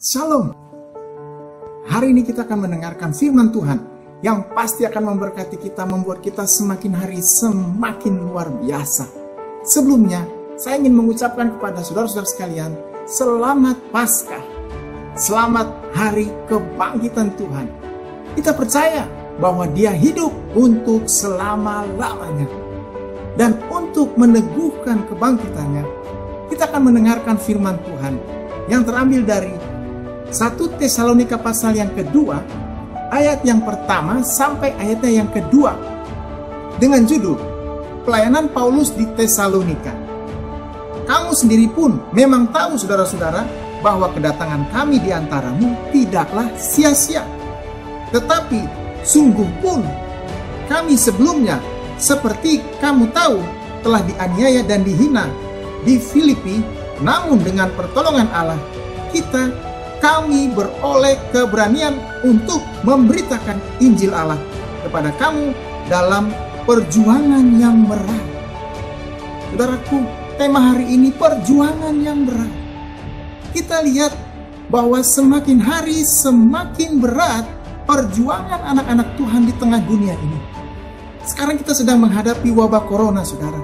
Shalom. Hari ini kita akan mendengarkan firman Tuhan yang pasti akan memberkati kita, membuat kita semakin hari semakin luar biasa. Sebelumnya, saya ingin mengucapkan kepada saudara-saudara sekalian, selamat Paskah. Selamat hari kebangkitan Tuhan. Kita percaya bahwa Dia hidup untuk selama-lamanya. Dan untuk meneguhkan kebangkitannya, kita akan mendengarkan firman Tuhan yang terambil dari 1 Tesalonika pasal yang kedua, ayat yang pertama sampai ayatnya yang kedua, dengan judul Pelayanan Paulus di Tesalonika. Kamu sendiri pun memang tahu, saudara-saudara, bahwa kedatangan kami di antaramu tidaklah sia-sia. Tetapi sungguh pun kami sebelumnya, seperti kamu tahu, telah dianiaya dan dihina di Filipi, namun dengan pertolongan Allah, kami beroleh keberanian untuk memberitakan Injil Allah kepada kamu dalam perjuangan yang berat. Saudaraku, tema hari ini perjuangan yang berat. Kita lihat bahwa semakin hari semakin berat perjuangan anak-anak Tuhan di tengah dunia ini. Sekarang kita sedang menghadapi wabah corona, saudara.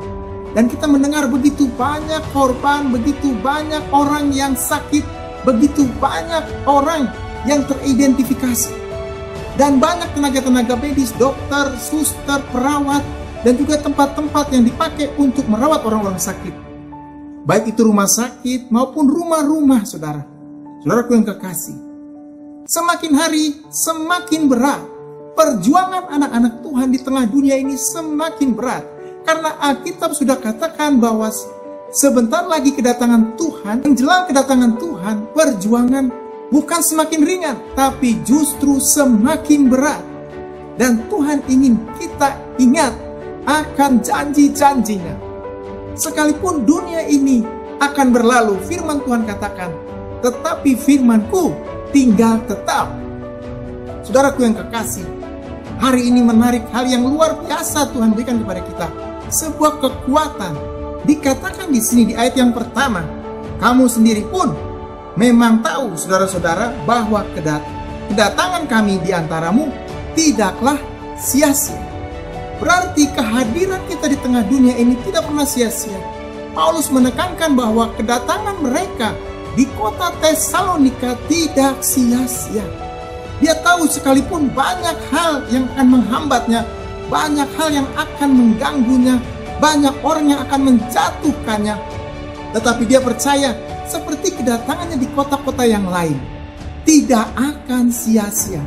Dan kita mendengar begitu banyak korban, begitu banyak orang yang sakit, begitu banyak orang yang teridentifikasi. Dan banyak tenaga-tenaga medis, dokter, suster, perawat, dan juga tempat-tempat yang dipakai untuk merawat orang-orang sakit. Baik itu rumah sakit maupun rumah-rumah, saudara. Saudaraku yang kekasih, semakin hari semakin berat. Perjuangan anak-anak Tuhan di tengah dunia ini semakin berat. Karena Alkitab sudah katakan bahwa sebentar lagi kedatangan Tuhan, menjelang kedatangan Tuhan, perjuangan bukan semakin ringan, tapi justru semakin berat. Dan Tuhan ingin kita ingat akan janji-janjinya. Sekalipun dunia ini akan berlalu, firman Tuhan katakan, tetapi firman-Ku tinggal tetap. Saudaraku yang kekasih, hari ini menarik hal yang luar biasa Tuhan berikan kepada kita. Sebuah kekuatan. Dikatakan di sini di ayat yang pertama, kamu sendiri pun memang tahu, saudara-saudara, bahwa kedatangan kami di antaramu tidaklah sia-sia. Berarti kehadiran kita di tengah dunia ini tidak pernah sia-sia. Paulus menekankan bahwa kedatangan mereka di kota Tesalonika tidak sia-sia. Dia tahu sekalipun banyak hal yang akan menghambatnya, banyak hal yang akan mengganggunya, banyak orang yang akan menjatuhkannya. Tetapi dia percaya seperti kedatangannya di kota-kota yang lain, tidak akan sia-sia.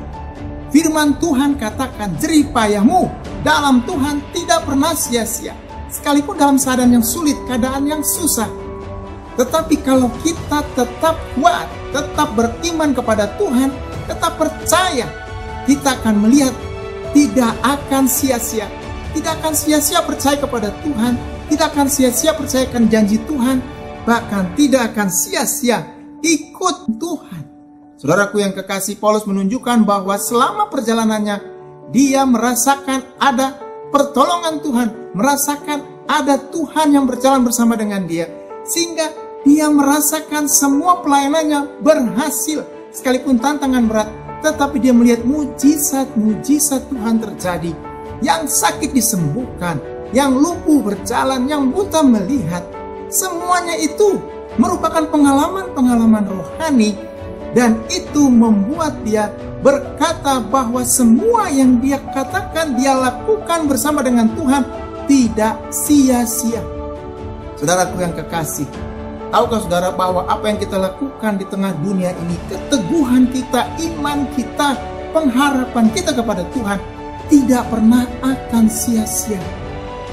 Firman Tuhan katakan, jerih payahmu dalam Tuhan tidak pernah sia-sia. Sekalipun dalam keadaan yang sulit, keadaan yang susah. Tetapi kalau kita tetap kuat, tetap beriman kepada Tuhan, tetap percaya, kita akan melihat tidak akan sia-sia. Tidak akan sia-sia percaya kepada Tuhan, tidak akan sia-sia percayakan janji Tuhan, bahkan tidak akan sia-sia ikut Tuhan. Saudaraku yang kekasih, Paulus menunjukkan bahwa selama perjalanannya, dia merasakan ada pertolongan Tuhan, merasakan ada Tuhan yang berjalan bersama dengan dia, sehingga dia merasakan semua pelayanannya berhasil. Sekalipun tantangan berat, tetapi dia melihat mujizat-mujizat Tuhan terjadi. Yang sakit disembuhkan, yang lumpuh berjalan, yang buta melihat. Semuanya itu merupakan pengalaman-pengalaman rohani. Dan itu membuat dia berkata bahwa semua yang dia katakan, dia lakukan bersama dengan Tuhan tidak sia-sia. Saudaraku yang kekasih, tahukah saudara bahwa apa yang kita lakukan di tengah dunia ini, keteguhan kita, iman kita, pengharapan kita kepada Tuhan, tidak pernah akan sia-sia.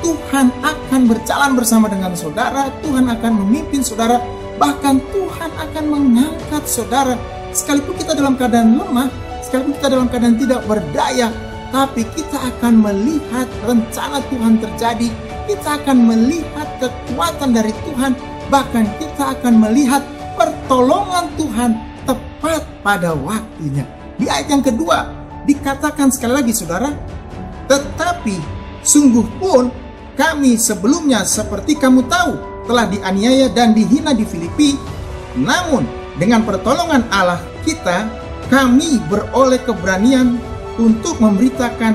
Tuhan akan berjalan bersama dengan saudara, Tuhan akan memimpin saudara, bahkan Tuhan akan mengangkat saudara. Sekalipun kita dalam keadaan lemah, sekalipun kita dalam keadaan tidak berdaya, tapi kita akan melihat rencana Tuhan terjadi. Kita akan melihat kekuatan dari Tuhan, bahkan kita akan melihat pertolongan Tuhan tepat pada waktunya. Di ayat yang kedua dikatakan sekali lagi, saudara, tetapi sungguh pun kami sebelumnya, seperti kamu tahu, telah dianiaya dan dihina di Filipi, namun Dengan pertolongan Allah kita, kami beroleh keberanian untuk memberitakan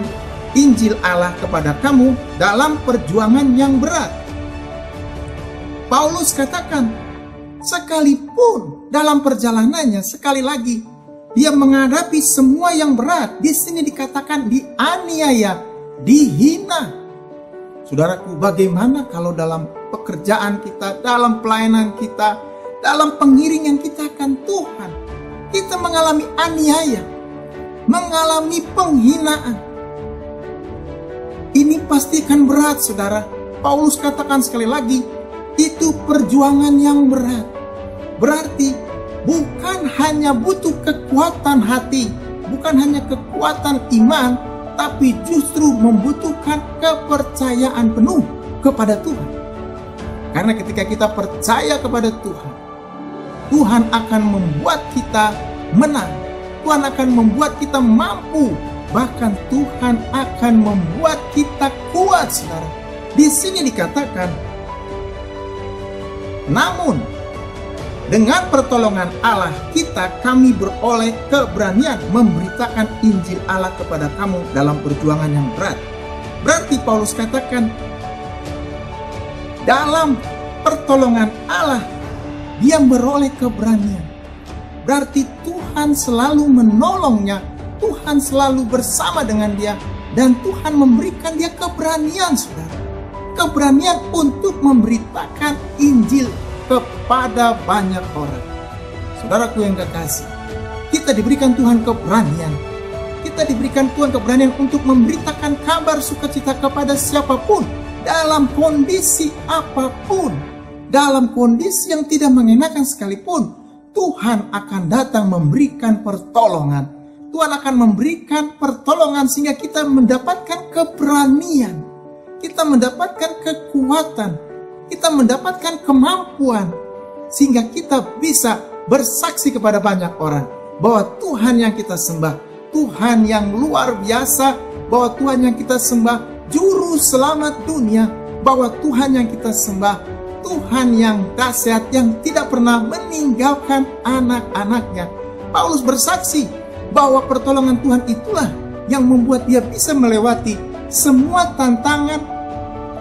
Injil Allah kepada kamu dalam perjuangan yang berat. Paulus katakan, sekalipun dalam perjalanannya, sekali lagi, dia menghadapi semua yang berat. Di sini dikatakan dianiaya, dihina. Saudaraku, bagaimana kalau dalam pekerjaan kita, dalam pelayanan kita, dalam pengiringan kita akan Tuhan, kita mengalami aniaya, mengalami penghinaan. Ini pasti akan berat, saudara. Paulus katakan sekali lagi, itu perjuangan yang berat. Berarti bukan hanya butuh kekuatan hati, bukan hanya kekuatan iman, tapi justru membutuhkan kepercayaan penuh kepada Tuhan. Karena ketika kita percaya kepada Tuhan, Tuhan akan membuat kita menang. Tuhan akan membuat kita mampu. Bahkan Tuhan akan membuat kita kuat, saudara. Di sini dikatakan, namun dengan pertolongan Allah kita, kami beroleh keberanian memberitakan Injil Allah kepada kamu dalam perjuangan yang berat. Berarti Paulus katakan, dalam pertolongan Allah, dia beroleh keberanian. Berarti Tuhan selalu menolongnya, Tuhan selalu bersama dengan dia, dan Tuhan memberikan dia keberanian, saudara. Keberanian untuk memberitakan Injil kepada banyak orang. Saudaraku yang kekasih, kita diberikan Tuhan keberanian. Kita diberikan Tuhan keberanian untuk memberitakan kabar sukacita kepada siapapun, dalam kondisi apapun, dalam kondisi yang tidak mengenakan sekalipun. Tuhan akan datang memberikan pertolongan. Tuhan akan memberikan pertolongan sehingga kita mendapatkan keberanian, kita mendapatkan kekuatan, kita mendapatkan kemampuan, sehingga kita bisa bersaksi kepada banyak orang bahwa Tuhan yang kita sembah, Tuhan yang luar biasa, bahwa Tuhan yang kita sembah juru selamat dunia, bahwa Tuhan yang kita sembah Tuhan yang dahsyat, yang tidak pernah meninggalkan anak-anaknya. Paulus bersaksi bahwa pertolongan Tuhan itulah yang membuat dia bisa melewati semua tantangan,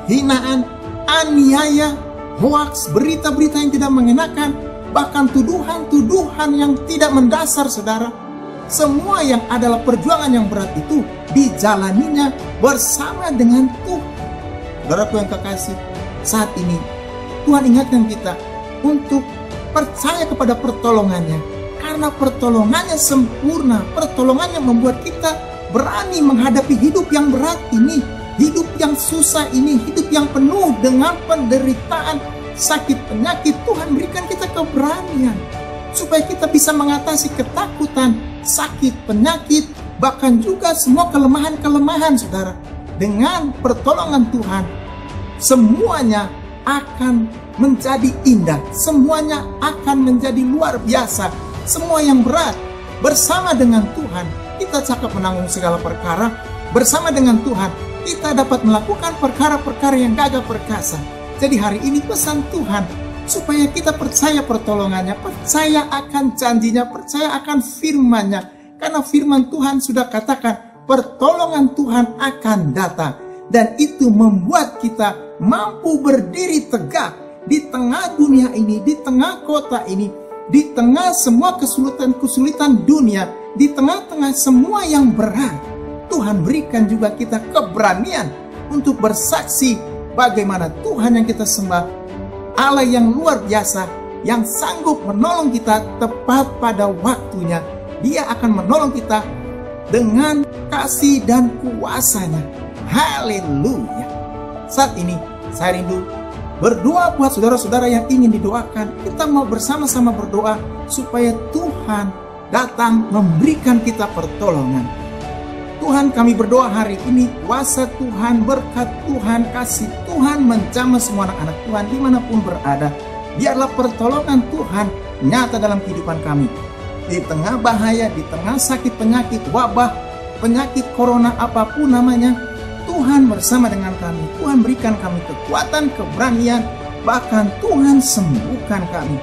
hinaan, aniaya, hoaks, berita-berita yang tidak mengenakan, bahkan tuduhan-tuduhan yang tidak mendasar, saudara. Semua yang adalah perjuangan yang berat itu dijalaninya bersama dengan Tuhan. Saudaraku yang kekasih, saat ini Tuhan ingatkan kita untuk percaya kepada pertolongannya, karena pertolongannya sempurna. Pertolongannya membuat kita berani menghadapi hidup yang berat ini, hidup yang susah ini, hidup yang penuh dengan penderitaan, sakit, penyakit. Tuhan berikan kita keberanian supaya kita bisa mengatasi ketakutan, sakit, penyakit, bahkan juga semua kelemahan-kelemahan, saudara. Dengan pertolongan Tuhan, semuanya akan menjadi indah, semuanya akan menjadi luar biasa. Semua yang berat bersama dengan Tuhan, kita cakap menanggung segala perkara. Bersama dengan Tuhan, kita dapat melakukan perkara-perkara yang gagah perkasa. Jadi hari ini pesan Tuhan supaya kita percaya pertolongannya, percaya akan janjinya, percaya akan firman-Nya. Karena firman Tuhan sudah katakan, pertolongan Tuhan akan datang. Dan itu membuat kita mampu berdiri tegak di tengah dunia ini, di tengah kota ini, di tengah semua kesulitan-kesulitan dunia, di tengah-tengah semua yang berat. Tuhan berikan juga kita keberanian untuk bersaksi bagaimana Tuhan yang kita sembah, Allah yang luar biasa, yang sanggup menolong kita tepat pada waktunya. Dia akan menolong kita dengan kasih dan kuasa-Nya. Haleluya. Saat ini saya rindu berdoa buat saudara-saudara yang ingin didoakan. Kita mau bersama-sama berdoa supaya Tuhan datang memberikan kita pertolongan. Tuhan, kami berdoa hari ini, kuasa Tuhan, berkat Tuhan, kasih Tuhan menjamah semua anak-anak Tuhan dimanapun berada. Biarlah pertolongan Tuhan nyata dalam kehidupan kami. Di tengah bahaya, di tengah sakit, penyakit, wabah, penyakit corona, apapun namanya, Tuhan bersama dengan kami. Tuhan berikan kami kekuatan, keberanian, bahkan Tuhan sembuhkan kami.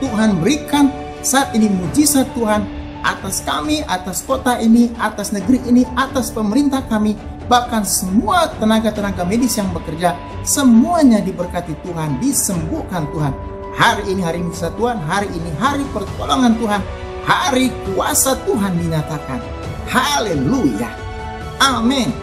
Tuhan berikan Saat ini mujizat Tuhan atas kami, atas kota ini, atas negeri ini, atas pemerintah kami, bahkan semua tenaga-tenaga medis yang bekerja, semuanya diberkati Tuhan, disembuhkan Tuhan. Hari ini hari mujizat Tuhan, hari ini hari pertolongan Tuhan, hari kuasa Tuhan dinyatakan. Haleluya. Amin.